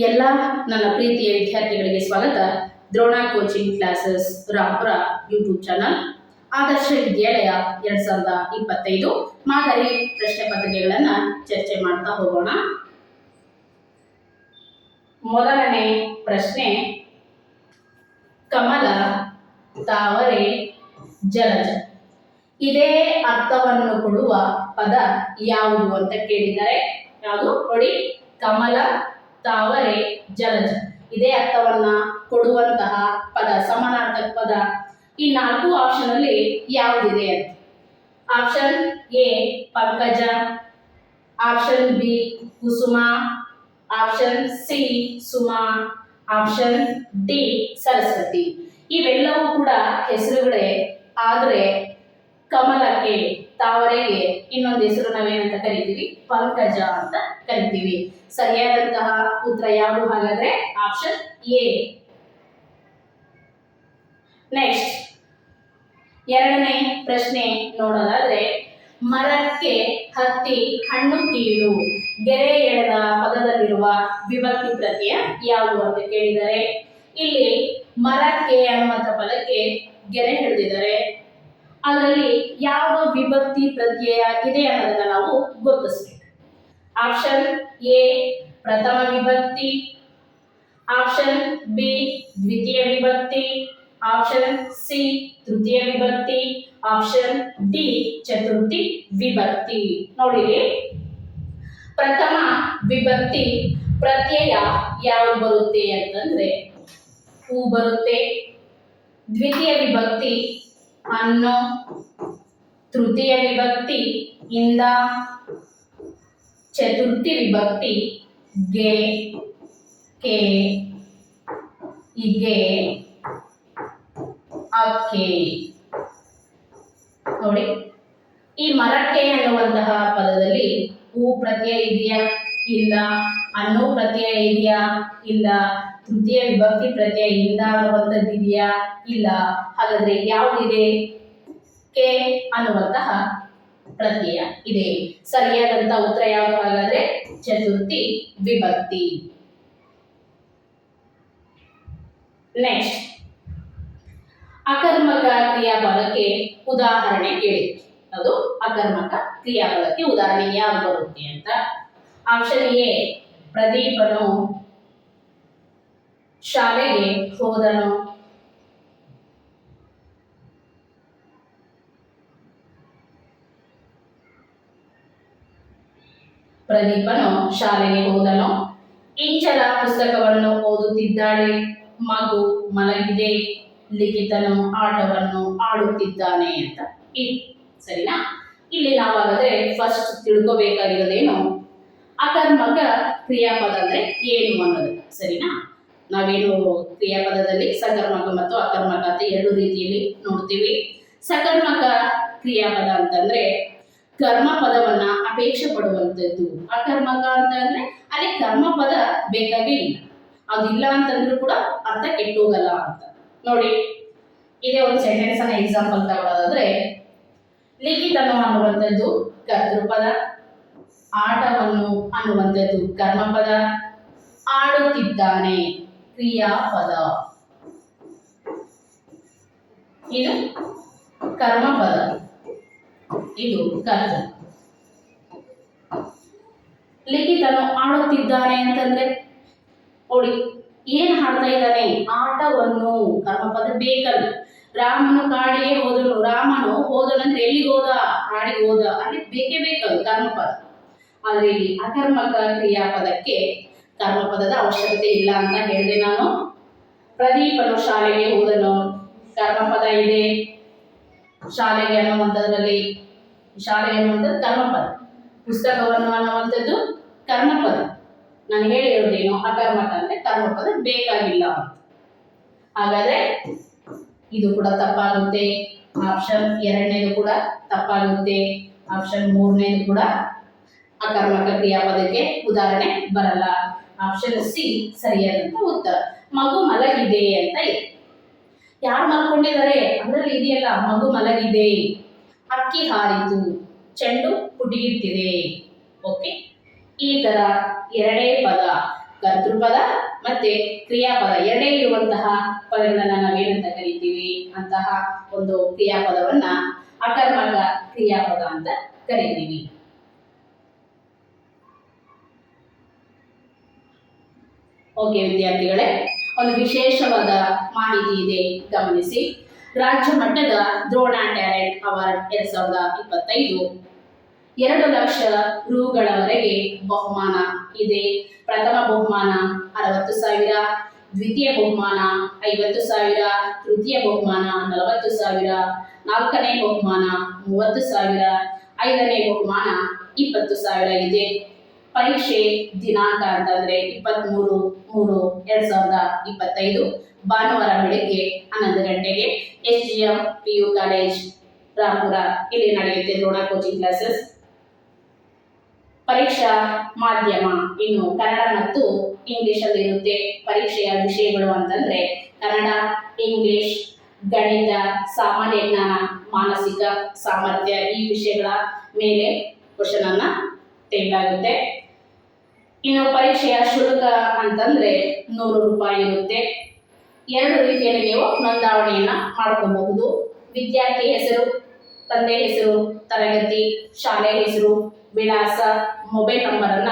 ಎಲ್ಲ ನನ್ನ ಪ್ರೀತಿಯ ವಿದ್ಯಾರ್ಥಿಗಳಿಗೆ ಸ್ವಾಗತ. Drona coaching classes Rampur YouTube channel Adarsha Vidyalaya 2025 ಮಾದರಿ ಪ್ರಶ್ನೆ ಪತ್ರಿಕೆಗಳನ್ನು ಚರ್ಚೆ ಮಾಡ್ತಾ ಹೋಗೋಣ. ಮೊದಲನೇ ಪ್ರಶ್ನೆ, ಕಮಲ, ತಾವರೆ, ಜಲಜ ಇದೇ ಅರ್ಥವನ್ನು ಕೊಡುವ ಪದ ಯಾವುದು ಅಂತ ಕೇಳಿದ್ದಾರೆ. ಯಾವುದು ನೋಡಿ, ಕಮಲ, ತಾವರೆ, ಜಲಜ ಇದೇ ಅರ್ಥವನ್ನ ಕೊಡುವಂತಹ ಪದ, ಸಮಾನಾರ್ಥಕ ಪದ ಈ 4 ಆಪ್ಷನ್ ಅಲ್ಲಿ ಯಾವುದಿದೆ ಅಂತ. Option A Pankaja, option B Kusuma, option C Suma, option D Saraswati. ಇವೆಲ್ಲವೂ ಕೂಡ ಹೆಸರುಗಳೇ, ಆದರೆ ಕಮಲಕ್ಕೆ, ತಾವರೆಗೆ ಇನ್ನೊಂದು ಹೆಸರು ನಾವೇನಂತ ಕರಿತೀವಿ, ಪಂಕಜ ಅಂತ ಕರಿತೀವಿ. ಸರಿಯಾದಂತಹ ಉತ್ತರ ಯಾವುದು ಹಾಗಾದ್ರೆ ಆಪ್ಷನ್ ಎ. ನೆಕ್ಸ್ಟ್, ಎರಡನೇ ಪ್ರಶ್ನೆ ನೋಡೋದಾದ್ರೆ, ಮರಕ್ಕೆ ಹತ್ತಿ ಹಣ್ಣು ಕೀಳು ಗೆರೆ ಎಳೆದ ಪದದಲ್ಲಿರುವ ವಿಭಕ್ತಿ ಪ್ರತ್ಯಯ ಯಾವುದು ಅಂತ ಕೇಳಿದರೆ, ಇಲ್ಲಿ ಮರಕ್ಕೆ ಅನ್ನುವಂಥ ಪದಕ್ಕೆ ಗೆರೆ ಎಳೆದಿದ್ದಾರೆ. ಅದರಲ್ಲಿ ಯಾವ ವಿಭಕ್ತಿ ಪ್ರತ್ಯಯ ಇದೆ ಅನ್ನೋದನ್ನ ನಾವು ಗುರುತಿಸಬೇಕು. ಆಪ್ಷನ್ ಎ ಪ್ರಥಮ ವಿಭಕ್ತಿ, ಆಪ್ಷನ್ ಬಿ ದ್ವಿತೀಯ ವಿಭಕ್ತಿ, ಆಪ್ಷನ್ ಸಿ ತೃತೀಯ ವಿಭಕ್ತಿ, ಆಪ್ಷನ್ ಡಿ ಚತುರ್ಥಿ ವಿಭಕ್ತಿ. ನೋಡಿ, ಪ್ರಥಮ ವಿಭಕ್ತಿ ಪ್ರತ್ಯಯ ಯಾವುದು ಬರುತ್ತೆ ಅಂತಂದ್ರೆ ಹೂ ಬರುತ್ತೆ. ದ್ವಿತೀಯ ವಿಭಕ್ತಿ ಅನ್ನು, ತೃತೀಯ ವಿಭಕ್ತಿ ಇಂದ, ಚತುರ್ಥಿ ವಿಭಕ್ತಿ ಗೆ, ಕೆ, ಇಗೆ, ಅಕ್ಕೆ. ನೋಡಿ, ಈ ಮರಕ್ಕೆ ಅನ್ನುವಂತಹ ಪದದಲ್ಲಿ ಹೂ ಪ್ರತ್ಯಯ ಇದೆಯಾ, ಇಲ್ಲ. ಅನ್ನು ಪ್ರತ್ಯಯ ಇದೆಯಾ, ಇಲ್ಲ. ತೃತೀಯ ವಿಭಕ್ತಿ ಪ್ರತ್ಯಯ ಇಂದ ಅನ್ನುವಂಥದ್ದು ಇದೆಯಾ, ಇಲ್ಲ. ಹಾಗಾದ್ರೆ ಯಾವುದಿದೆ? ಕೆ ಅನ್ನುವಂತಹ ಪ್ರತ್ಯಯ ಇದೆ. ಸರಿಯಾದಂತಹ ಉತ್ತರ ಯಾವುದು ಹಾಗಾದ್ರೆ ಚತುರ್ಥಿ ವಿಭಕ್ತಿ. ನೆಕ್ಸ್ಟ್, ಅಕರ್ಮಕ ಕ್ರಿಯಾಪದಕ್ಕೆ ಉದಾಹರಣೆ ಕೇಳಿ. ಅದು ಅಕರ್ಮಕ ಕ್ರಿಯಾಪದಕ್ಕೆ ಉದಾಹರಣೆ ಯಾವುದು ಬರುತ್ತೆ ಅಂತ. ಆಪ್ಷನ್ ಎ ಪ್ರದೀಪನು ಶಾಲೆಗೆ ಹೋದನು, ಪ್ರದೀಪನು ಶಾಲೆಗೆ ಹೋದನು. ಇಂಚರ ಪುಸ್ತಕವನ್ನು ಓದುತ್ತಿದ್ದಾಳೆ, ಮಗು ಮಲಗಿದೆ, ಲಿಖಿತನು ಆಟವನ್ನು ಆಡುತ್ತಿದ್ದಾನೆ ಅಂತ ಇದೆ. ಸರಿನಾ? ಇಲ್ಲಿ ನಾವಾಗದ್ರೆ ಫಸ್ಟ್ ತಿಳ್ಕೋಬೇಕಾಗಿರೋದೇನು, ಅಕರ್ಮಕ ಕ್ರಿಯಾಪದ ಅಂದ್ರೆ ಏನು ಅನ್ನೋದು. ಸರಿನಾ? ನಾವೇನು ಕ್ರಿಯಾಪದದಲ್ಲಿ ಸಕರ್ಮಕ ಮತ್ತು ಅಕರ್ಮಕ ಅಂತ 2 ರೀತಿಯಲ್ಲಿ ನೋಡ್ತೀವಿ. ಸಕರ್ಮಕ ಕ್ರಿಯಾಪದ ಅಂತಂದ್ರೆ ಕರ್ಮ ಪದವನ್ನ ಅಪೇಕ್ಷೆ ಪಡುವಂಥದ್ದು. ಅಕರ್ಮಕ ಅಂತಂದ್ರೆ ಅಲ್ಲಿ ಕರ್ಮ ಪದ ಬೇಕಾಗೇ ಇಲ್ಲ, ಅದಿಲ್ಲ ಅಂತಂದ್ರೂ ಕೂಡ ಅರ್ಥ ಕೆಟ್ಟೋಗಲ್ಲ ಅಂತ. ನೋಡಿ, ಇದೇ ಒಂದು ಸೆಂಟೆನ್ಸ್ ಅನ್ನ ಎಕ್ಸಾಂಪಲ್ ತಗೊಳ್ಳೋದಾದ್ರೆ, ಲಿಖಿತನು ಅನ್ನುವಂಥದ್ದು ಕರ್ತೃಪದ, ಆಟವನ್ನು ಅನ್ನುವಂಥದ್ದು ಕರ್ಮಪದ, ಆಡುತ್ತಿದ್ದಾನೆ ಕ್ರಿಯಾಪದ. ಇದು ಕರ್ಮಪದ, ಇದು ಕರ್ತ. ಲಿಖಿತನು ಆಡುತ್ತಿದ್ದಾನೆ ಅಂತಂದ್ರೆ ನೋಡಿ, ಏನ್ ಹಾಡ್ತಾ ಇದ್ದಾನೆ? ಆಟವನ್ನು. ಕರ್ಮಪದ ಬೇಕಲ್ಲ. ರಾಮನು ಕಾಡಿಗೆ ಹೋದನು, ರಾಮನು ಹೋದನು ಅಂದ್ರೆ ಎಲ್ಲಿಗೆ ಹೋದ? ಕಾಡಿಗೆ ಹೋದ. ಅಲ್ಲಿ ಬೇಕೇ ಬೇಕದು ಕರ್ಮಪದ. ಆದ್ರೆ ಇಲ್ಲಿ ಅಕರ್ಮಕ ಕ್ರಿಯಾಪದಕ್ಕೆ ಕರ್ಮಪದದ ಅವಶ್ಯಕತೆ ಇಲ್ಲ ಅಂತ ಹೇಳಿದೆ ನಾನು. ಪ್ರದೀಪನು ಶಾಲೆಗೆ ಹೋದನು, ಕರ್ಮಪದ ಇದೆ. ಶಾಲೆಗೆ ಅನ್ನುವಂಥದ್ರಲ್ಲಿ ಶಾಲೆ ಅನ್ನುವಂಥದ್ದು ಕರ್ಮಪದ, ಪುಸ್ತಕವನ್ನು ಅನ್ನುವಂಥದ್ದು ಕರ್ಮಪದ. ನಾನು ಹೇಳಿರೋದೇನು, ಅಕರ್ಮಕ ಅಂದ್ರೆ ಕರ್ಮಪದ ಬೇಕಾಗಿಲ್ಲ ಅಂತ. ಹಾಗಾದ್ರೆ ಇದು ಕೂಡ ತಪ್ಪಾಗುತ್ತೆ. ಆಪ್ಷನ್ 2ನೇದು ಕೂಡ ತಪ್ಪಾಗುತ್ತೆ. ಆಪ್ಷನ್ 3ನೇದು ಕೂಡ ಅಕರ್ಮಕ ಕ್ರಿಯಾಪದಕ್ಕೆ ಉದಾಹರಣೆ ಬರಲ್ಲ. ಆಪ್ಷನ್ ಸಿ ಸರಿಯಾದಂತ ಉತ್ತರ. ಮಗು ಮಲಗಿದೆ ಅಂತ ಇದೆ. ಯಾರು ಮಲ್ಕೊಂಡಿದ್ದಾರೆ ಅದರಲ್ಲಿ ಇದೆಯಲ್ಲ, ಮಗು ಮಲಗಿದೆ, ಅಕ್ಕಿ ಹಾರಿತು, ಚೆಂಡು ಪುಟಿಯುತ್ತಿದೆ. ಓಕೆ, ಈ ತರ ಎರಡೇ ಪದ ಕರ್ತೃಪದ ಮತ್ತೆ ಕ್ರಿಯಾಪದ ಎರಡೇ ಇರುವಂತಹ ಪದಗಳನ್ನ ನಾವೇನಂತ ಕರಿತೀವಿ? ಅಂತಹ ಒಂದು ಕ್ರಿಯಾಪದವನ್ನ ಅಕರ್ಮಕ ಕ್ರಿಯಾಪದ ಅಂತ ಕರಿತೀವಿ. ಓಕೆ ವಿದ್ಯಾರ್ಥಿಗಳೇ, ಒಂದು ವಿಶೇಷವಾದ ಮಾಹಿತಿ ಇದೆ, ಗಮನಿಸಿ. ರಾಜ್ಯ ಮಟ್ಟದ ದ್ರೋಣ ಟ್ಯಾಲೆಂಟ್ ಅವಾರ್ಡ್ 2025 2 ಲಕ್ಷ ರುಗಳವರೆಗೆ ಬಹುಮಾನ ಇದೆ. ಪ್ರಥಮ ಬಹುಮಾನ 60,000, ದ್ವಿತೀಯ ಬಹುಮಾನ 50,000, ತೃತೀಯ ಬಹುಮಾನ 40,000, ನಾಲ್ಕನೇ ಬಹುಮಾನ 30,000, ಐದನೇ ಬಹುಮಾನ 20,000 ಇದೆ. ಪರೀಕ್ಷೆ ದಿನಾಂಕ ಅಂತಂದ್ರೆ 23/3/2025 ಭಾನುವಾರ ಬೆಳಿಗ್ಗೆ 11 ಗಂಟೆಗೆ SGM PU ಕಾಲೇಜ್ ರಾಂಪುರ ಇಲ್ಲಿ ನಡೆಯುತ್ತೆ ದ್ರೋಣ ಕೋಚಿಂಗ್ ಕ್ಲಾಸಸ್. ಪರೀಕ್ಷಾ ಮಾಧ್ಯಮ ಇನ್ನು ಕನ್ನಡ ಮತ್ತು ಇಂಗ್ಲಿಷ್ ಅಲ್ಲಿ ಇರುತ್ತೆ. ಪರೀಕ್ಷೆಯ ವಿಷಯಗಳು ಅಂತಂದ್ರೆ ಕನ್ನಡ, ಇಂಗ್ಲಿಷ್, ಗಣಿತ, ಸಾಮಾನ್ಯ ಜ್ಞಾನ, ಮಾನಸಿಕ ಸಾಮರ್ಥ್ಯ ಈ ವಿಷಯಗಳ ಮೇಲೆ ಕ್ವಶನ್ ಅನ್ನ ತೆಗೆಯಲಾಗುತ್ತೆ. ಇನ್ನು ಪರೀಕ್ಷೆಯ ಶುಲ್ಕ ಅಂತಂದ್ರೆ 100 ರೂಪಾಯಿ ಇರುತ್ತೆ. 2 ರೀತಿಯಲ್ಲಿ ನೀವು ನೋಂದಾವಣೆಯನ್ನ ಮಾಡ್ಕೋಬಹುದು. ವಿದ್ಯಾರ್ಥಿ ಹೆಸರು, ತಂದೆ ಹೆಸರು, ತರಗತಿ, ಶಾಲೆ ಹೆಸರು, ವಿಳಾಸ, ಮೊಬೈಲ್ ನಂಬರ್ ಅನ್ನ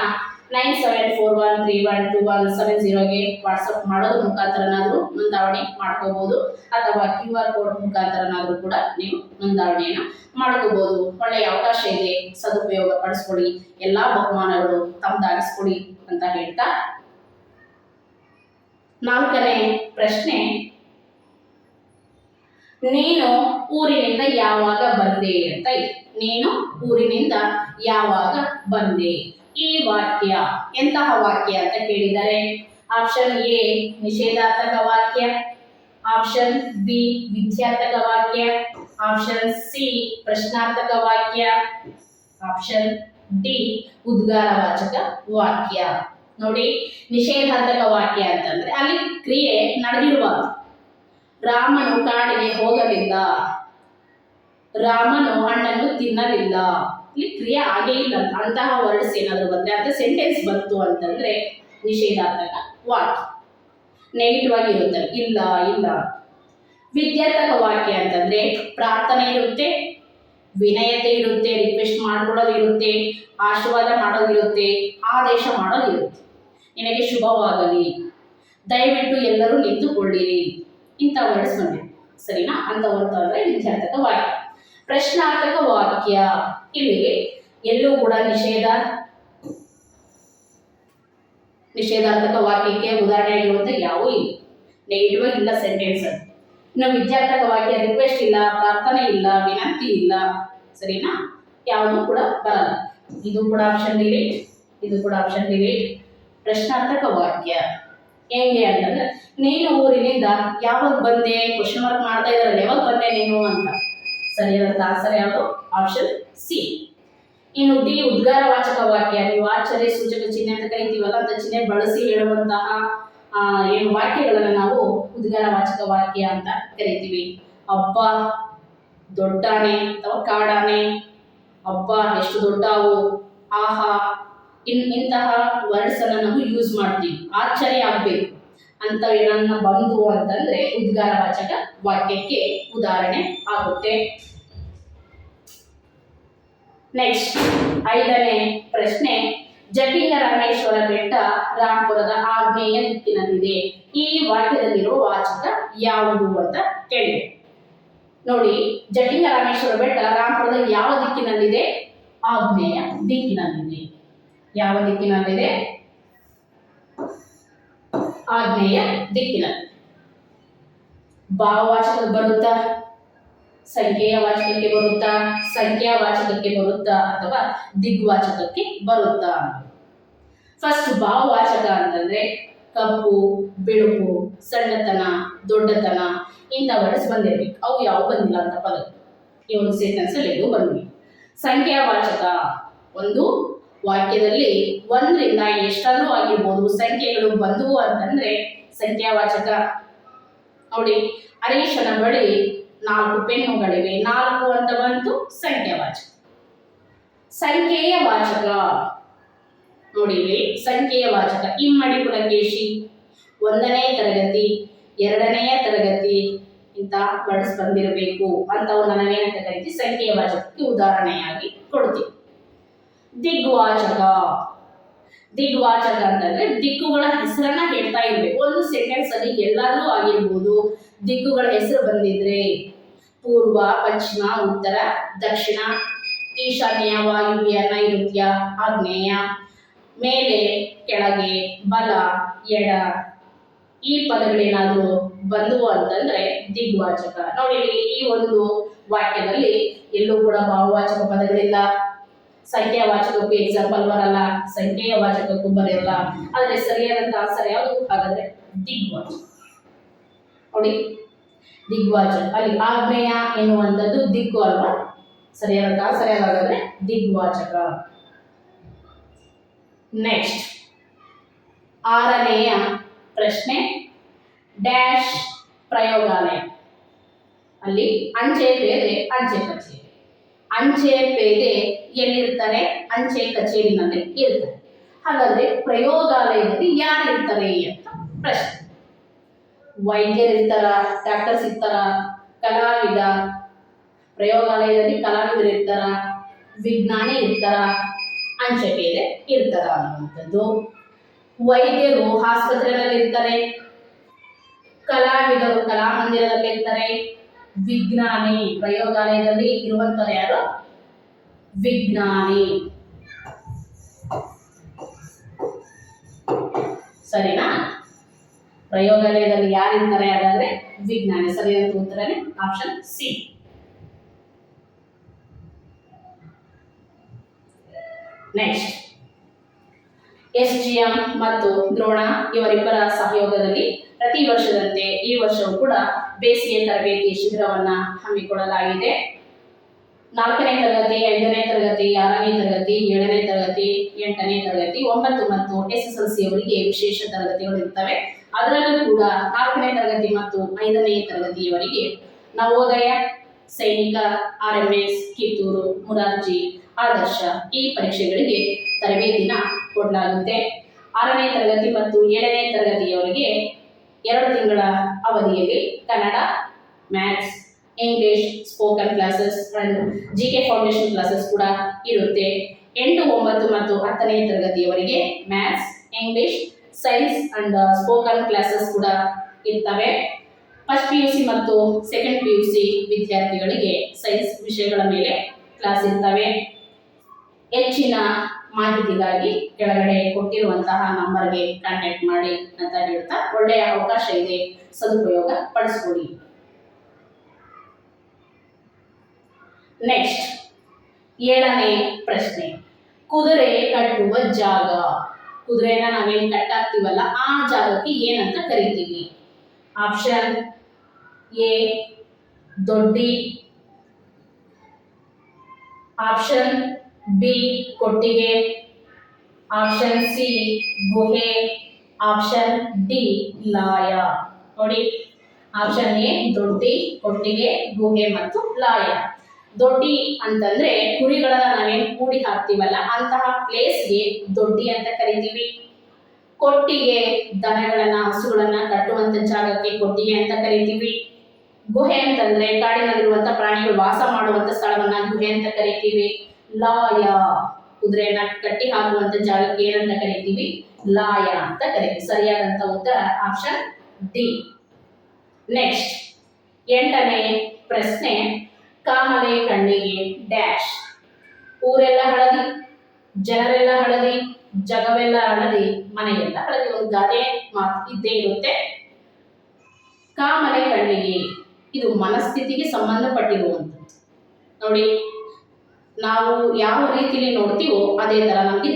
9741312170ಗೆ ವಾಟ್ಸಪ್ ಮಾಡೋದ್ರ ಮುಖಾಂತರನಾದ್ರೂ ನೋಂದಾವಣೆ ಮಾಡ್ಕೋಬಹುದು, ಅಥವಾ QR ಕೋಡ್ ಮುಖಾಂತರನಾದ್ರೂ ಕೂಡ ನೀವು ನೋಂದಾವಣೆಯನ್ನು ಮಾಡ್ಕೋಬಹುದು. ಒಳ್ಳೆಯ ಅವಕಾಶ ಇದೆ, ಸದುಪಯೋಗ ಪಡಿಸ್ಕೊಳ್ಳಿ, ಎಲ್ಲಾ ಬಹುಮಾನಗಳು ತಮ್ಮದಾಗಿಸ್ಕೊಳ್ಳಿ ಅಂತ ಹೇಳ್ತಾ 4ನೇ ಪ್ರಶ್ನೆ, ನೀನು ಊರಿನಿಂದ ಯಾವಾಗ ಬಂದೆ ಅಂತ ಇದೆ. ನೀನು ಊರಿನಿಂದ ಯಾವಾಗ ಬಂದೆ? ಈ ವಾಕ್ಯ ಎಂತಹ ವಾಕ್ಯ ಅಂತ ಕೇಳಿದರೆ ಆಪ್ಷನ್ ಎ ನಿಷೇಧಾರ್ಥಕ ವಾಕ್ಯ, ಆಪ್ಷನ್ ಬಿ ವಿದ್ಯಾರ್ಥಕ ವಾಕ್ಯ, ಆಪ್ಷನ್ ಸಿ ಪ್ರಶ್ನಾರ್ಥಕ ವಾಕ್ಯ, ಆಪ್ಷನ್ ಡಿ ಉದ್ಗಾರವಾಚಕ ವಾಕ್ಯ. ನೋಡಿ, ನಿಷೇಧಾರ್ಥಕ ವಾಕ್ಯ ಅಂತಂದ್ರೆ ಅಲ್ಲಿ ಕ್ರಿಯೆ ನಡೆದಿರುವಾಗ ರಾಮನು ಕಾಡಿಗೆ ಹೋಗಲಿಲ್ಲ, ರಾಮನು ಹಣ್ಣನ್ನು ತಿನ್ನಲಿಲ್ಲ, ಇಲ್ಲಿ ಕ್ರಿಯೆ ಆಗೇ ಇಲ್ಲ ಅಂತಹ ವರ್ಡ್ಸ್ ಏನಾದ್ರು ಬಂದ್ರೆ ಅಂತ ಸೆಂಟೆನ್ಸ್ ಬಂತು ಅಂತಂದ್ರೆ ನಿಷೇಧಾರ್ಥಕ ವಾಕ್ಯ. ನೆಗೆಟಿವ್ ಆಗಿರುತ್ತೆ, ಇಲ್ಲ ಇಲ್ಲ. ವಿದ್ಯಾರ್ಥಕ ವಾಕ್ಯ ಅಂತಂದ್ರೆ ಪ್ರಾರ್ಥನೆ ಇರುತ್ತೆ, ವಿನಯತೆ ಇರುತ್ತೆ, ರಿಕ್ವೆಸ್ಟ್ ಮಾಡ್ಕೊಳ್ಳೋದು ಇರುತ್ತೆ, ಆಶೀರ್ವಾದ ಮಾಡೋದಿರುತ್ತೆ, ಆದೇಶ ಮಾಡೋದಿರುತ್ತೆ. ನಿನಗೆ ಶುಭವಾಗಲಿ, ದಯವಿಟ್ಟು ಎಲ್ಲರೂ ನಿಂತುಕೊಳ್ಳಿರಿ, ಇಂಥ ವರ್ಡ್ಸ್ ಬಂದಿದೆ. ಸರಿನಾ? ಅಂತವಂತ ಅಂದ್ರೆ ವಿದ್ಯಾರ್ಥಕ ವಾಕ್ಯ. ಪ್ರಶ್ನಾರ್ಥಕ ವಾಕ್ಯ, ಇಲ್ಲಿ ಎಲ್ಲೂ ಕೂಡ ನಿಷೇಧಾರ್ಥಕ ವಾಕ್ಯಕ್ಕೆ ಉದಾಹರಣೆ ಇರುವಂತ ಯಾವೂ ಇಲ್ಲ, ನೆಗೆಟಿವ್ ಇಲ್ಲ ಸೆಂಟೆನ್ಸ್. ಇನ್ನು ವಿದ್ಯಾರ್ಥಕ ವಾಕ್ಯ ರಿಕ್ವೆಸ್ಟ್ ಇಲ್ಲ, ಪ್ರಾರ್ಥನೆ ಇಲ್ಲ, ವಿನಂತಿ ಇಲ್ಲ. ಸರಿನಾ? ಯಾವುದು ಕೂಡ ಬರಲ್ಲ. ಇದು ಕೂಡ ಆಪ್ಷನ್ ಡಿಲೀಟ್, ಇದು ಕೂಡ ಆಪ್ಷನ್ ಡಿಲೀಟ್. ಪ್ರಶ್ನಾರ್ಥಕ ವಾಕ್ಯ ಹೆಂಗೆ ಅಂತಂದ್ರೆ ನೀನು ಊರಿನಿಂದ ಯಾವಾಗ ಬಂದೆ? ಕ್ವಶನ್ ಮಾರ್ಕ್ ಮಾಡ್ತಾ ಇದಾರಲ್ಲ, ಯಾವಾಗ ಬಂದೆ ನೀನು ಅಂತ. ಸರಿಯಾದ ಆನ್ಸರ್ ಯಾವುದು? Option C. ಇನ್ನು ಡಿ ಉದ್ಗಾರವಾಚಕ ವಾಕ್ಯ, ನೀವು ಆಶ್ಚರ್ಯ ಸೂಚಕ ಚಿಹ್ನೆ ಅಂತ ಕರಿತೀವಲ್ಲ ಅಂತ ಚಿಹ್ನೆ ಬಳಸಿ ಹೇಳುವಂತಹ ಏನು ವಾಕ್ಯಗಳನ್ನು ನಾವು ಉದ್ಗಾರವಾಚಕ ವಾಕ್ಯ ಅಂತ ಕರಿತೀವಿ. ಹಬ್ಬ, ದೊಡ್ಡಾನೆ ಅಥವಾ ಕಾಡಾನೆ, ಹಬ್ಬ ಎಷ್ಟು ದೊಡ್ಡವು, ಆಹಾ, ಇಂತಹ ವರ್ಡ್ಸ್ ಅನ್ನ ನಾವು ಯೂಸ್ ಮಾಡ್ತೀವಿ. ಆಶ್ಚರ್ಯ ಆಗ್ಬೇಕು ಅಂತ ಏನನ್ನ ಬಂದು ಅಂತಂದ್ರೆ ಉದ್ಗಾರವಾಚಕ ವಾಕ್ಯಕ್ಕೆ ಉದಾಹರಣೆ ಆಗುತ್ತೆ. ನೆಕ್ಸ್ಟ್ 5ನೇ ಪ್ರಶ್ನೆ, ಜಟಿಂಗರಾಮೇಶ್ವರ ಬೆಟ್ಟ ರಾಂಪುರದ ಆಗ್ನೇಯ ದಿಕ್ಕಿನಲ್ಲಿದೆ. ಈ ವಾಕ್ಯದಲ್ಲಿರುವ ವಾಚಕ ಯಾವುದು ಅಂತ ಕೇಳಿ. ನೋಡಿ, ಜಟಿಂಗರಾಮೇಶ್ವರ ಬೆಟ್ಟ ರಾಂಪುರದ ಯಾವ ದಿಕ್ಕಿನಲ್ಲಿದೆ? ಆಗ್ನೇಯ ದಿಕ್ಕಿನಲ್ಲಿದೆ. ಯಾವ ದಿಕ್ಕಿನಲ್ಲಿದೆ? ಆಗ್ನೇಯ ದಿಕ್ಕಿನಲ್ಲಿ. ಭಾವವಾಚಕ ಬರುತ್ತಾ, ಸಂಖ್ಯೆಯ ವಾಚಕಕ್ಕೆ ಬರುತ್ತಾ, ಸಂಖ್ಯಾವಾಚಕಕ್ಕೆ ಬರುತ್ತಾ, ಅಥವಾ ದಿಗ್ವಾಚಕಕ್ಕೆ ಬರುತ್ತಾ? ಫಸ್ಟ್ ಭಾವವಾಚಕ ಅಂತಂದ್ರೆ ಕಪ್ಪು, ಬಿಳುಪು, ಸಣ್ಣತನ, ದೊಡ್ಡತನ ಇಂಥ ವರ್ಡ್ಸ್ ಬಂದಿರ್ಬೇಕು. ಅವು ಯಾವ ಬಂದಿಲ್ಲ ಅಂತ ಪದ ಈ ಒಂದು ಸೆಂಟೆನ್ಸ್ ಅಲ್ಲಿ ಇದು ಬಂದಿದೆ. ಸಂಖ್ಯಾವಾಚಕ ಒಂದು ವಾಕ್ಯದಲ್ಲಿ 1ರಿಂದ ಎಷ್ಟಾದ್ರೂ ಆಗಿರ್ಬೋದು, ಸಂಖ್ಯೆಗಳು ಬಂದವು ಅಂತಂದ್ರೆ ಸಂಖ್ಯಾವಾಚಕ. ನೋಡಿ, ಹರೀಶನ ಬಳಿ 4 ಪೆನ್ನುಗಳಿವೆ, 4 ಅಂತ ಬಂತು, ಸಂಖ್ಯಾವಾಚಕ. ಸಂಖ್ಯೆಯ ವಾಚಕ ನೋಡಿ ಇಲ್ಲಿ ಸಂಖ್ಯೆಯ ವಾಚಕ ಇಮ್ಮಡಿ ಪುಲಕೇಶಿ, 1ನೇ ತರಗತಿ, 2ನೆಯ ತರಗತಿ ಇಂತ ವರ್ಡ್ಸ್ ಬಂದಿರಬೇಕು ಅಂತವನ್ನ ನಾವೇನಂತ ಕರಿತೀವಿ, ಸಂಖ್ಯೆಯ ವಾಚಕಕ್ಕೆ ಉದಾಹರಣೆಯಾಗಿ ಕೊಡ್ತೀವಿ. ದಿಗ್ವಾಚಕ, ದಿಗ್ವಾಚಕ ಅಂತಂದ್ರೆ ದಿಕ್ಕುಗಳ ಹೆಸರನ್ನ ಹೇಳ್ತಾ ಇರ್ಬೇಕು. ಒಂದು ಸೆಂಟೆನ್ಸ್ ಅಲ್ಲಿ ಎಲ್ಲಾದ್ರೂ ಆಗಿರ್ಬೋದು. ದಿಕ್ಕುಗಳ ಹೆಸರು ಬಂದಿದ್ರೆ ಪೂರ್ವ, ಪಶ್ಚಿಮ, ಉತ್ತರ, ದಕ್ಷಿಣ, ಈಶಾನ್ಯ, ವಾಯುವ್ಯ, ನೈಋತ್ಯ, ಆಗ್ನೇಯ, ಮೇಲೆ, ಕೆಳಗೆ, ಬಲ, ಎಡ, ಈ ಪದಗಳೇನಾದ್ರೂ ಬಂದವು ಅಂತಂದ್ರೆ ದಿಗ್ವಾಚಕ. ನೋಡಿ ಈ ಒಂದು ವಾಕ್ಯದಲ್ಲಿ ಎಲ್ಲೂ ಕೂಡ ಭಾವವಾಚಕ ಪದಗಳಿಲ್ಲ, ಸಂಖ್ಯಾವಾಚಕಕ್ಕೂ ಎಕ್ಸಾಂಪಲ್ ಬರಲ್ಲ, ಸಂಖ್ಯೆಯ ವಾಚಕಕ್ಕೂ ಬರಲ್ಲ. ಆದ್ರೆ ಸರಿಯಾದಂತ ಆನ್ಸರ್ ಯಾವುದು? ಹಾಗಾದ್ರೆ ದಿಗ್ವಾಚಕ. ನೋಡಿ ದಿಗ್ವಾಚಕ ಅಲ್ಲಿ ಆಗ್ನೇಯ ಎನ್ನುವಂಥದ್ದು ದಿಕ್ಕು ಅಲ್ವಾ, ಸರಿಯಾದಂತ ಆನ್ಸರ್ ಯಾವಾಗಾದ್ರೆ ದಿಗ್ವಾಚಕ. ನೆಕ್ಸ್ಟ್ 6ನೆಯ ಪ್ರಶ್ನೆ, ಡ್ಯಾಶ್ ಪ್ರಯೋಗಾಲಯ. ಅಲ್ಲಿ ಅಂಚೆ ಪೇದೆ, ಅಂಚೆ ಕಚೇರಿ. ಅಂಚೆ ಪೇದೆ ಎಲ್ಲಿರ್ತಾರೆ? ಅಂಚೆ ಕಚೇರಿನಲ್ಲಿ ಇರ್ತಾರೆ. ಹಾಗಾದ್ರೆ ಪ್ರಯೋಗಾಲಯದಲ್ಲಿ ಯಾರು ಇರ್ತಾರೆ ಅಂತ ಪ್ರಶ್ನೆ. ವೈದ್ಯರು ಇರ್ತಾರ, ಡಾಕ್ಟರ್ಸ್ ಇರ್ತಾರ, ಕಲಾವಿದ, ಪ್ರಯೋಗಾಲಯದಲ್ಲಿ ಕಲಾವಿದರು ಇರ್ತಾರ, ವಿಜ್ಞಾನಿ ಇರ್ತಾರ, ಅಂಚೆ ಪೇದೆ ಇರ್ತಾರ ಅನ್ನುವಂಥದ್ದು. ವೈದ್ಯರು ಆಸ್ಪತ್ರೆಯಲ್ಲಿ ಇರ್ತಾರೆ, ಕಲಾವಿದರು ಕಲಾಮಂದಿರದಲ್ಲಿ ಇರ್ತಾರೆ, ವಿಜ್ಞಾನಿ ಪ್ರಯೋಗಾಲಯದಲ್ಲಿ ಇರುವಂತವ್ರು ಯಾರು? ವಿಜ್ಞಾನಿ. ಸರಿನಾ? ಪ್ರಯೋಗಾಲಯದಲ್ಲಿ ಯಾರಿರ್ತಾರೆ ಹಾಗಾದ್ರೆ ವಿಜ್ಞಾನಿ. ಸರಿಯಾದ ಉತ್ತರನೇ ಆಪ್ಷನ್ ಸಿ. ನೆಕ್ಸ್ಟ್ SGM ಮತ್ತು ದ್ರೋಣ ಇವರಿಬ್ಬರ ಸಹಯೋಗದಲ್ಲಿ ಪ್ರತಿ ವರ್ಷದಂತೆ ಈ ವರ್ಷವೂ ಕೂಡ ಬೇಸಿಗೆ ತರಬೇತಿ ಶಿಬಿರವನ್ನ ಹಮ್ಮಿಕೊಳ್ಳಲಾಗಿದೆ. 4ನೇ ತರಗತಿ, 5ನೇ ತರಗತಿ, 6ನೇ ತರಗತಿ, 7ನೇ ತರಗತಿ, 8ನೇ ತರಗತಿ, 9 ಮತ್ತು SSLC ಅವರಿಗೆ ವಿಶೇಷ ತರಗತಿಗಳು ಇರ್ತವೆ. ಅದರಲ್ಲೂ ಕೂಡ 4ನೇ ತರಗತಿ ಮತ್ತು 5ನೇ ತರಗತಿಯವರಿಗೆ ನವೋದಯ, ಸೈನಿಕ, RMS, ಕಿತ್ತೂರು, ಮುರಾರ್ಜಿ, ಆದರ್ಶ ಈ ಪರೀಕ್ಷೆಗಳಿಗೆ ತರಬೇತಿನ ಕೊಡಲಾಗುತ್ತೆ. 6ನೇ ತರಗತಿ ಮತ್ತು 7ನೇ ತರಗತಿಯವರಿಗೆ 2 ತಿಂಗಳ ಅವಧಿಯಲ್ಲಿ Kannada, maths, English spoken classes and GK foundation classes ಕೂಡ ಇರುತ್ತೆ. 8, 9 ಮತ್ತು 10ನೇ ತರಗತಿಯವರಿಗೆ maths, English, science and spoken classes ಕೂಡ ಇರ್ತವೆ. ಫಸ್ಟ್ PUC ಮತ್ತು ಸೆಕೆಂಡ್ PUC ವಿದ್ಯಾರ್ಥಿಗಳಿಗೆ ಸೈನ್ಸ್ ವಿಷಯಗಳ ಮೇಲೆ ಕ್ಲಾಸ್ ಇರ್ತವೆ. ಹೆಚ್ಚಿನ ಮಾಹಿತಿಗಾಗಿ ಕೆಳಗಡೆ ಕೊಟ್ಟಿರುವಂತಹ ನಂಬರ್ಗೆ ಕಾಂಟ್ಯಾಕ್ಟ್ ಮಾಡಿ ಅಂತ ಹೇಳ್ತಾ, ಒಳ್ಳೆಯ ಅವಕಾಶ ಇದೆ, ಸದುಪಯೋಗ ಪಡಿಸ್ಕೊಳ್ಳಿ. ನೆಕ್ಸ್ಟ್ 7ನೇ ಪ್ರಶ್ನೆ, ಕುದುರೆ ಕಟ್ಟುವ ಜಾಗ. ಕುದುರೆನ ನಾವೇನು ಕಟ್ಟಾಕ್ತಿವಲ್ಲ ಆ ಜಾಗಕ್ಕೆ ಏನಂತ ಕರಿತೀವಿ? Option A Doddi, option B ಕೊಟ್ಟಿಗೆ, ಆಪ್ಷನ್ ಸಿ ಗುಹೆ, ಆಪ್ಷನ್ ಡಿ ಲಾಯ. ನೋಡಿ ಆಪ್ಷನ್ ಎ ದೊಡ್ಡಿ, ಕೊಟ್ಟಿಗೆ, ಗುಹೆ ಮತ್ತು ಲಾಯ. ದೊಡ್ಡಿ ಅಂತಂದ್ರೆ ಕುರಿಗಳನ್ನ ನಾವೇನು ಕೂಡಿ ಹಾಕ್ತಿವಲ್ಲ ಅಂತಹ ಪ್ಲೇಸ್ಗೆ ದೊಡ್ಡಿ ಅಂತ ಕರಿತೀವಿ. ಕೊಟ್ಟಿಗೆ ದನಗಳನ್ನ, ಹಸುಗಳನ್ನ ಕಟ್ಟುವಂತ ಜಾಗಕ್ಕೆ ಕೊಟ್ಟಿಗೆ ಅಂತ ಕರಿತೀವಿ. ಗುಹೆ ಅಂತಂದ್ರೆ ಕಾಡಿನಲ್ಲಿರುವಂತ ಪ್ರಾಣಿಗಳು ವಾಸ ಮಾಡುವಂತ ಸ್ಥಳವನ್ನ ಗುಹೆ ಅಂತ ಕರಿತೀವಿ. ಲಾಯ ಕುದುರೆಯನ್ನ ಕಟ್ಟಿ ಹಾಕುವಂತ ಜಾಗಕ್ಕೆ ಏನಂತ ಕರಿತೀವಿ? ಲಾಯ ಅಂತ ಕರಿತೀವಿ. ಸರಿಯಾದಂತ ಉತ್ತರ ಆಪ್ಷನ್ ಡಿ. ನೆಕ್ಸ್ಟ್ 8ನೇ ಪ್ರಶ್ನೆ, ಕಾಮಲೆ ಕಣ್ಣಿಗೆ ಡ್ಯಾಶ್. ಊರೆಲ್ಲ ಹಳದಿ, ಜನರೆಲ್ಲ ಹಳದಿ, ಜಗವೆಲ್ಲ ಹಳದಿ, ಮನೆಯೆಲ್ಲ ಹಳದಿ. ಒಂದು ಗಾದೆ ಮಾತು ಇದ್ದೇ ಇರುತ್ತೆ. ಕಾಮಲೆ ಕಣ್ಣಿಗೆ ಇದು ಮನಸ್ಥಿತಿಗೆ ಸಂಬಂಧಪಟ್ಟಿರುವಂಥದ್ದು. ನೋಡಿ ನಾವು ಯಾವ ರೀತಿಯಲ್ಲಿ ನೋಡ್ತೀವೋ ಅದೇ ತರ ನಮಗೆ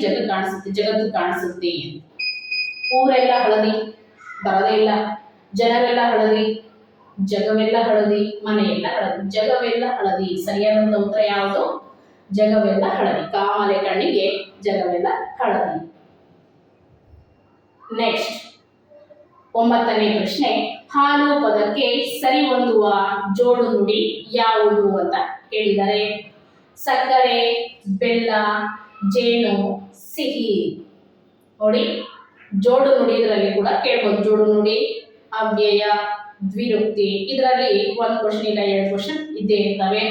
ಜಗತ್ತು ಕಾಣಿಸುತ್ತೆ. ಊರೆಲ್ಲ ಹಳದಿ ಬರದೇ ಇಲ್ಲ, ಜನರೆಲ್ಲ ಹಳದಿ, ಜಗವೆಲ್ಲ ಹಳದಿ, ಮನೆಯೆಲ್ಲ ಹಳದಿ. ಜಗವೆಲ್ಲ ಹಳದಿ ಸರಿಯಾದಂತ ಉತ್ತರ ಯಾವುದು? ಜಗವೆಲ್ಲ ಹಳದಿ. ಕಾಮಲೆ ಕಣ್ಣಿಗೆ ಜಗವೆಲ್ಲ ಹಳದಿ. ನೆಕ್ಸ್ಟ್ 9ನೇ ಪ್ರಶ್ನೆ, ಹಾಲು ಪದಕ್ಕೆ ಸರಿ ಹೊಂದುವ ಜೋಡು ನುಡಿ ಯಾವುದು ಅಂತ ಕೇಳಿದ್ದಾರೆ. ಸಕ್ಕರೆ, ಬೆಲ್ಲ, ಜೇನು, ಸಿಹಿ. ನೋಡಿ, ಜೋಡು ನುಡಿ ಇದರಲ್ಲಿ ಕೂಡ ಕೇಳ್ಬೋದು. ಜೋಡು ನುಡಿ, ಅವ್ಯಯ, ದ್ವಿರುಕ್ತಿ, ಇದರಲ್ಲಿ ಒಂದು ಕ್ವಶನ್ ಇಲ್ಲ 2 ಕ್ವಶನ್ ಇದ್ದೇ ಇರ್ತವೆ.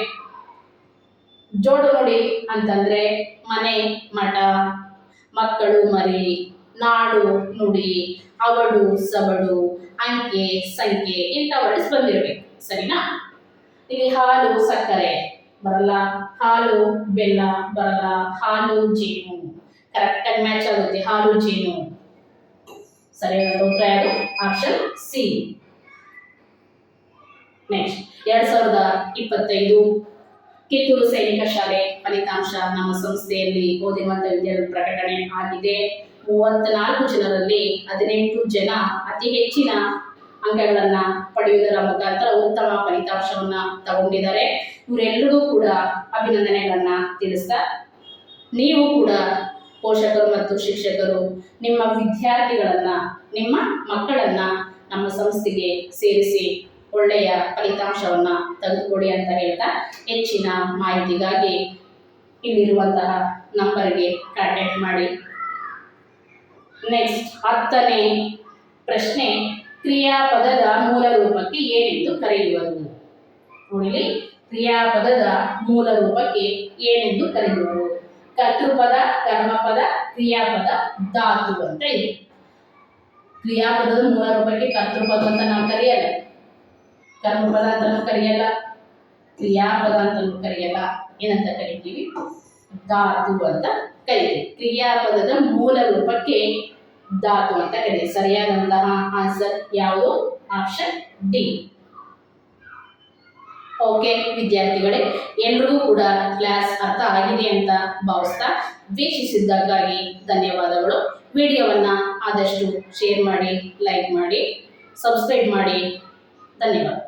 ಜೋಡು ನುಡಿ ಅಂತಂದ್ರೆ ಮನೆ, ಮಠ, ಮಕ್ಕಳು, ಮರಿ, ನಾಡು, ನುಡಿ, ಅವಡು, ಸಬಡು, ಅಂಕೆ, ಸಂಖ್ಯೆ ಇಂಥ ವರ್ಡ್ಸ್ ಬಂದಿರಬೇಕು. ಸರಿನಾ? ಇಲ್ಲಿ ಹಾಲು, ಸಕ್ಕರೆ ಬರಲ್ಲ, ಹಾಲು, ಬೆಲ್ಲ ಬರಲ್ಲ, ಹಾಲು, ಜೇನು ಕರೆಕ್ಟ್ ಆಗಿ ಮ್ಯಾಚ್ ಆಗುತ್ತೆ. ಹಾಲು, ಜೇನು ಸರಿಯಾದ ಉತ್ತರ ಯಾವುದು? Option C. ನೆಕ್ಸ್ಟ್ 2025 ಕಿತ್ತೂರು ಸೈನಿಕ ಶಾಲೆ ಫಲಿತಾಂಶ ನಮ್ಮ ಸಂಸ್ಥೆಯಲ್ಲಿ ಓದಿರುವಂತಹ ವಿದ್ಯಾರ್ಥಿ ಪ್ರಕಟಣೆ ಆಗಿದೆ. 34 ಜನರಲ್ಲಿ 18 ಜನ ಅತಿ ಹೆಚ್ಚಿನ ಅಂಕಗಳನ್ನ ಪಡೆಯುವುದರ ಮುಖಾಂತರ ಉತ್ತಮ ಫಲಿತಾಂಶವನ್ನ ತಗೊಂಡಿದ್ದಾರೆ. ಇವರೆಲ್ಲರಿಗೂ ಕೂಡ ಅಭಿನಂದನೆಗಳನ್ನ ತಿಳಿಸ್ತಾ, ನೀವು ಕೂಡ ಪೋಷಕರು ಮತ್ತು ಶಿಕ್ಷಕರು ನಿಮ್ಮ ವಿದ್ಯಾರ್ಥಿಗಳನ್ನ, ನಿಮ್ಮ ಮಕ್ಕಳನ್ನ ನಮ್ಮ ಸಂಸ್ಥೆಗೆ ಸೇರಿಸಿ ಒಳ್ಳೆಯ ಫಲಿತಾಂಶವನ್ನ ತೆಗೆದುಕೊಡಿ ಅಂತ ಹೇಳ್ತಾ, ಹೆಚ್ಚಿನ ಮಾಹಿತಿಗಾಗಿ ಇಲ್ಲಿರುವಂತಹ ನಂಬರ್ಗೆ ಕಾಂಟ್ಯಾಕ್ಟ್ ಮಾಡಿ. ನೆಕ್ಸ್ಟ್ 10ನೇ ಪ್ರಶ್ನೆ, ಕ್ರಿಯಾಪದದ ಮೂಲ ರೂಪಕ್ಕೆ ಏನೆಂದು ಕರೆಯುವರು? ನೋಡಿ, ಕ್ರಿಯಾಪದದ ಮೂಲ ರೂಪಕ್ಕೆ ಏನೆಂದು ಕರೆಯುವರು? ಕರ್ತೃಪದ, ಕರ್ಮಪದ, ಕ್ರಿಯಾಪದ, ಧಾತು ಅಂತ ಇದೆ. ಕ್ರಿಯಾಪದದ ಮೂಲ ರೂಪಕ್ಕೆ ಕರ್ತೃಪದ ಅಂತ ನಾವು ಕರೆಯಲ್ಲ, ಕರ್ಮಪದ ಅಂತ ನಾವು ಕರೆಯಲ್ಲ, ಕ್ರಿಯಾಪದ ಅಂತ ಕರೆಯಲ್ಲ. ಏನಂತ ಕರಿತೀವಿ? ಧಾತು ಅಂತ ಕರಿತೀವಿ. ಕ್ರಿಯಾಪದದ ಮೂಲ ರೂಪಕ್ಕೆ ಧಾತು ಅಂತ ಕರೀತೀವಿ. ಸರಿಯಾದಂತಹ ಆನ್ಸರ್ ಯಾವುದು? Option D. ಓಕೆ ವಿದ್ಯಾರ್ಥಿಗಳೇ, ಎಲ್ರಿಗೂ ಕೂಡ ಕ್ಲಾಸ್ ಅರ್ಥ ಆಗಿದೆ ಅಂತ ಭಾವಿಸ್ತಾ, ವೀಕ್ಷಿಸಿದ್ದಕ್ಕಾಗಿ ಧನ್ಯವಾದಗಳು. ವಿಡಿಯೋವನ್ನ ಆದಷ್ಟು ಶೇರ್ ಮಾಡಿ, ಲೈಕ್ ಮಾಡಿ, ಸಬ್ಸ್ಕ್ರೈಬ್ ಮಾಡಿ. ಧನ್ಯವಾದ.